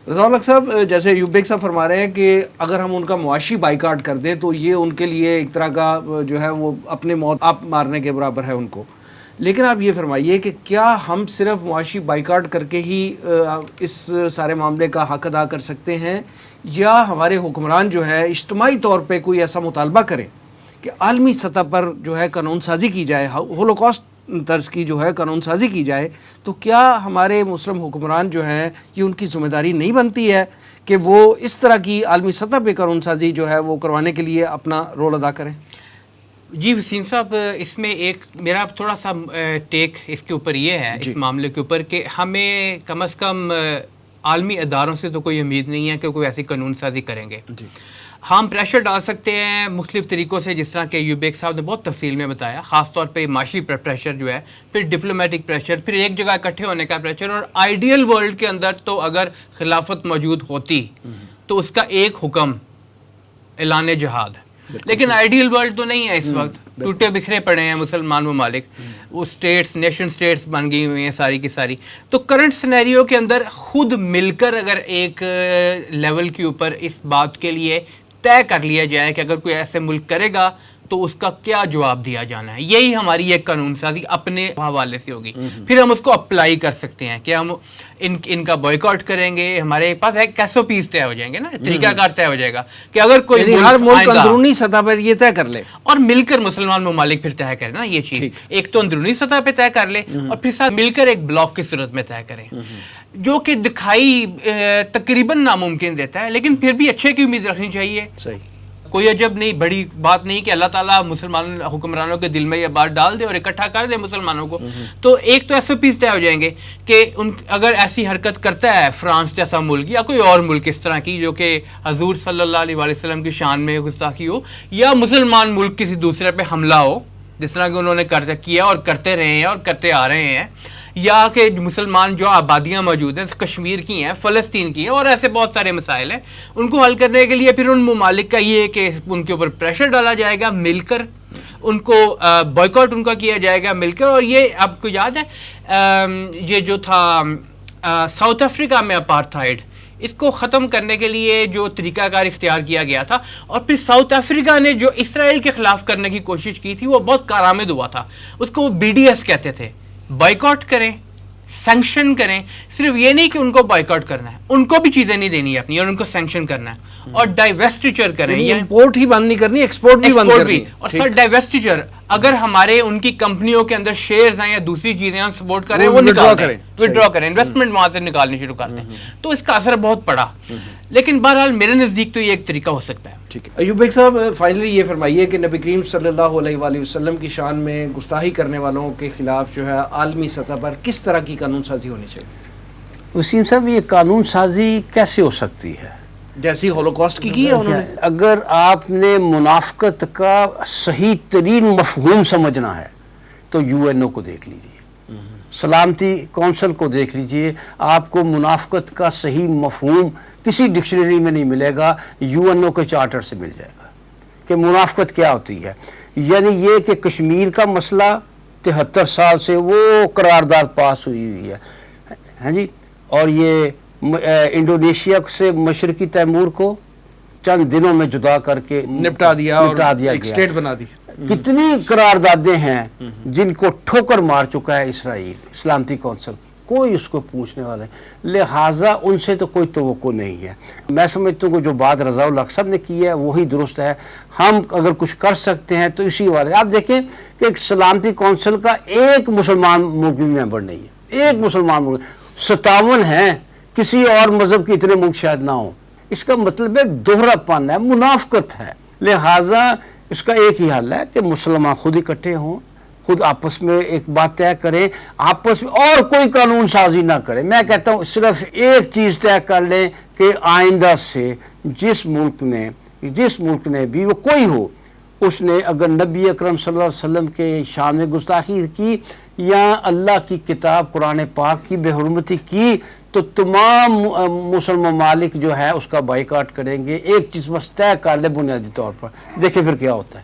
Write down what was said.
رضا الحق صاحب، جیسے ایوب بیگ صاحب فرما رہے ہیں کہ اگر ہم ان کا معاشی بائیکاٹ کر دیں تو یہ ان کے لیے ایک طرح کا جو ہے وہ اپنے موت آپ مارنے کے برابر ہے ان کو، لیکن آپ یہ فرمائیے کہ کیا ہم صرف معاشی بائیکاٹ کر کے ہی اس سارے معاملے کا حق ادا کر سکتے ہیں، یا ہمارے حکمران جو ہے اجتماعی طور پہ کوئی ایسا مطالبہ کریں کہ عالمی سطح پر جو ہے قانون سازی کی جائے، ہولوکاسٹ طرز کی جو ہے قانون سازی کی جائے؟ تو کیا ہمارے مسلم حکمران جو ہیں یہ ان کی ذمہ داری نہیں بنتی ہے کہ وہ اس طرح کی عالمی سطح پہ قانون سازی جو ہے وہ کروانے کے لیے اپنا رول ادا کریں؟ جی وسیم صاحب، اس میں ایک میرا تھوڑا سا ٹیک اس کے اوپر یہ ہے، اس معاملے کے اوپر، کہ ہمیں کم از کم عالمی اداروں سے تو کوئی امید نہیں ہے کہ کوئی ایسی قانون سازی کریں گے۔ ہم پریشر ڈال سکتے ہیں مختلف طریقوں سے، جس طرح کہ ایوب بیگ صاحب نے بہت تفصیل میں بتایا، خاص طور پہ معاشی پریشر جو ہے، پھر ڈپلومیٹک پریشر، پھر ایک جگہ اکٹھے ہونے کا پریشر، اور آئیڈیل ورلڈ کے اندر تو اگر خلافت موجود ہوتی تو اس کا ایک حکم اعلان جہاد، لیکن آئیڈیل ورلڈ تو نہیں ہے اس وقت، ٹوٹے بکھرے پڑے ہیں مسلمان ممالک، وہ سٹیٹس، نیشن سٹیٹس بن گئی ہوئی ہیں ساری کی ساری۔ تو کرنٹ سینیریو کے اندر خود مل کر اگر ایک لیول کے اوپر اس بات کے لیے طے کر لیا جائے کہ اگر کوئی ایسے ملک کرے گا تو اس کا کیا جواب دیا جانا ہے، یہی ہماری ایک قانون سازی اپنے حوالے سے ہوگی، پھر ہم اس کو اپلائی کر سکتے ہیں کہ ہم ان کا بائیکاٹ کریں گے، ہمارے پاس ایک کیسو پیس طے ہو جائیں گے نا، طریقہ کار طے ہو جائے گا کہ اگر کوئی ہر ملک اندرونی سطح پر یہ طے کر لے اور مل کر مسلمان ممالک پھر طے کریں نا، یہ چیز ایک تو اندرونی سطح پہ طے کر لے اور پھر ساتھ مل کر ایک بلاک کی صورت میں طے کریں، جو کہ دکھائی تقریباً ناممکن دیتا ہے، لیکن پھر بھی اچھے کی امید رکھنی چاہیے۔ کوئی عجب نہیں، بڑی بات نہیں کہ اللہ تعالیٰ مسلمان حکمرانوں کے دل میں یہ بات ڈال دے اور اکٹھا کر دے مسلمانوں کو، تو ایک تو ایسے پیس طے ہو جائیں گے کہ اگر ایسی حرکت کرتا ہے فرانس جیسا ملک یا کوئی اور ملک اس طرح کی جو کہ حضور صلی اللہ علیہ وسلم کی شان میں گستاخی ہو، یا مسلمان ملک کسی دوسرے پہ حملہ ہو جس طرح کہ انہوں نے کیا اور کرتے رہے ہیں اور کرتے آ رہے ہیں، یا کہ مسلمان جو آبادیاں موجود ہیں کشمیر کی ہیں، فلسطین کی ہیں، اور ایسے بہت سارے مسائل ہیں، ان کو حل کرنے کے لیے پھر ان ممالک کا یہ ہے کہ ان کے اوپر پریشر ڈالا جائے گا مل کر، ان کو بائیکاٹ ان کا کیا جائے گا مل کر۔ اور یہ آپ کو یاد ہے یہ جو تھا ساؤتھ افریقہ میں اپارتھائڈ، اس کو ختم کرنے کے لیے جو طریقہ کار اختیار کیا گیا تھا، اور پھر ساؤتھ افریقہ نے جو اسرائیل کے خلاف کرنے کی کوشش کی تھی وہ بہت کارآمد ہوا تھا، اس کو وہ BDS کہتے تھے، بائیکاٹ کریں، سینکشن کریں، صرف یہ نہیں کہ ان کو بائیکاٹ کرنا ہے، ان کو بھی چیزیں نہیں دینی ہے اپنی، اور ان کو سینکشن کرنا ہے، اور ڈائیویسٹیچر کریں، یہ امپورٹ ہی بند نہیں کرنی، ایکسپورٹ بھی بند کرنی، اور سر ڈائیویسٹیچر اگر ہمارے ان کی کمپنیوں کے اندر شیئرز ہیں یا دوسری چیزیں ہم سپورٹ کریں، وہ نکال کریں، وڈرا کریں، انویسٹمنٹ وہاں سے نکالنی شروع کر دیں، تو اس کا اثر بہت پڑا، لیکن بہرحال میرے نزدیک تو یہ ایک طریقہ ہو سکتا ہے۔ ٹھیک ہے ایوب بیگ صاحب، فائنلی یہ فرمائیے کہ نبی کریم صلی اللہ علیہ وآلہ وسلم کی شان میں گستاخی کرنے والوں کے خلاف جو ہے عالمی سطح پر کس طرح کی قانون سازی ہونی چاہیے؟ وسیم صاحب، یہ قانون سازی کیسے ہو سکتی ہے؟ جیسی ہولوکاسٹ کی ہے انہوں نے۔ اگر آپ نے منافقت کا صحیح ترین مفہوم سمجھنا ہے تو UNO کو دیکھ لیجئے، سلامتی کونسل کو دیکھ لیجئے، آپ کو منافقت کا صحیح مفہوم کسی ڈکشنری میں نہیں ملے گا، UNO کے چارٹر سے مل جائے گا کہ منافقت کیا ہوتی ہے۔ یعنی یہ کہ کشمیر کا مسئلہ 73 سال سے وہ قرارداد پاس ہوئی ہے، ہاں جی، اور یہ انڈونیشیا سے مشرقی تیمور کو چند دنوں میں جدا کر کے نپٹا دیا اور ایک اسٹیٹ بنا دی۔ کتنی قراردادیں ہیں جن کو ٹھوکر مار چکا ہے اسرائیل، سلامتی کونسل، کوئی اس کو پوچھنے والا ہے، لہٰذا ان سے تو کوئی توقع نہیں ہے۔ میں سمجھتا ہوں کہ جو بات رضا الحق صاحب نے کی ہے وہی درست ہے، ہم اگر کچھ کر سکتے ہیں تو اسی والے۔ آپ دیکھیں کہ ایک سلامتی کونسل کا ایک مسلمان ملک بھی ممبر نہیں ہے، ایک مسلمان ملک، 57 ہیں، کسی اور مذہب کے اتنے ملک شاید نہ ہوں، اس کا مطلب ہے دوہرا پن ہے، منافقت ہے۔ لہٰذا اس کا ایک ہی حل ہے کہ مسلمان خود اکٹھے ہوں، خود آپس میں ایک بات طے کریں، آپس میں اور کوئی قانون سازی نہ کریں۔ میں کہتا ہوں صرف ایک چیز طے کر لیں کہ آئندہ سے جس ملک نے بھی وہ کوئی ہو، اس نے اگر نبی اکرم صلی اللہ علیہ وسلم کے شان میں گستاخی کی یا اللہ کی کتاب قرآن پاک کی بے حرمتی کی تو تمام مسلم ممالک جو ہے اس کا بائیکاٹ کریں گے۔ ایک چیز بس طے کر لے بنیادی طور پر، دیکھیں پھر کیا ہوتا ہے۔